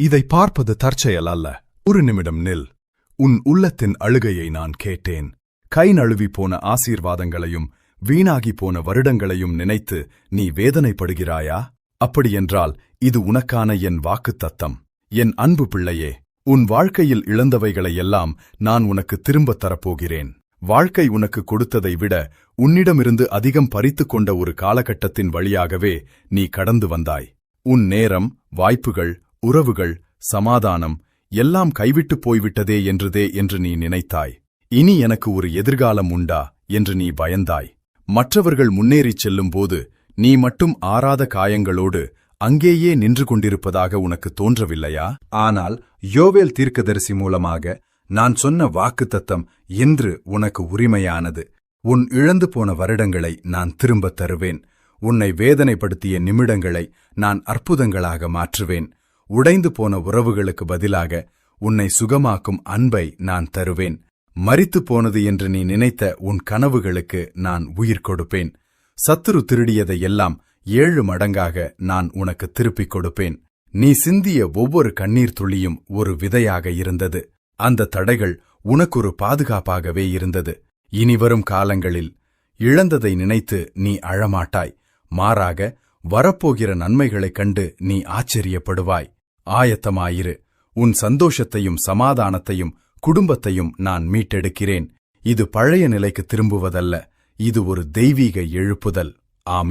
இதை பார்ப்பது தற்செயல் அல்ல. ஒரு நிமிடம் நில். உன் உள்ளத்தின் அழுகையை நான் கேட்டேன். கை நழுவி போன ஆசீர்வாதங்களையும் வீணாகி போன வருடங்களையும் நினைத்து நீ வேதனைப்படுகிறாயா? அப்படியென்றால் இது உனக்கான என் வாக்குத்தத்தம். என் அன்பு பிள்ளையே, உன் வாழ்க்கையில் இழந்தவைகளையெல்லாம் நான் உனக்கு திரும்பத் தரப்போகிறேன். வாழ்க்கை உனக்கு கொடுத்ததை விட உன்னிடமிருந்து அதிகம் பறித்துக் கொண்ட ஒரு காலகட்டத்தின் வழியாகவே நீ கடந்து வந்தாய். உன் நேரம், வாய்ப்புகள், உறவுகள், சமாதானம் எல்லாம் கைவிட்டுப் போய்விட்டதே என்று நீ நினைத்தாய். இனி எனக்கு ஒரு எதிர்காலம் உண்டா என்று நீ பயந்தாய். மற்றவர்கள் முன்னேறிச் செல்லும்போது நீ மட்டும் ஆறாத காயங்களோடு அங்கேயே நின்று கொண்டிருப்பதாக உனக்கு தோன்றவில்லையா? ஆனால் யோவேல் தீர்க்கதரிசி மூலமாக நான் சொன்ன வாக்குத்தத்தம் இன்று உனக்கு உரிமையானது. உன் இழந்து போன வருடங்களை நான் திரும்பத் தருவேன். உன்னை வேதனைப்படுத்திய நிமிடங்களை நான் அற்புதங்களாக மாற்றுவேன். உடைந்து போன உறவுகளுக்கு பதிலாக உன்னை சுகமாக்கும் அன்பை நான் தருவேன். மரித்துப் போனது என்று நீ நினைத்த உன் கனவுகளுக்கு நான் உயிர் கொடுப்பேன். சத்துரு திருடியதையெல்லாம் 7 மடங்காக நான் உனக்கு திருப்பிக் கொடுப்பேன். நீ சிந்திய ஒவ்வொரு கண்ணீர் துளியும் ஒரு விதையாக இருந்தது. அந்த தடைகள் உனக்கொரு பாதுகாப்பாகவே இருந்தது. இனிவரும் காலங்களில் இழந்ததை நினைத்து நீ அழமாட்டாய். மாறாக வரப்போகிற நன்மைகளைக் கண்டு நீ ஆச்சரியப்படுவாய். ஆயத்தமாயிரு. உன் சந்தோஷத்தையும் சமாதானத்தையும் குடும்பத்தையும் நான் மீட்டெடுக்கிறேன். இது பழைய நிலைக்கு திரும்புவதல்ல, இது ஒரு தெய்வீக எழுப்புதல். ஆமென்.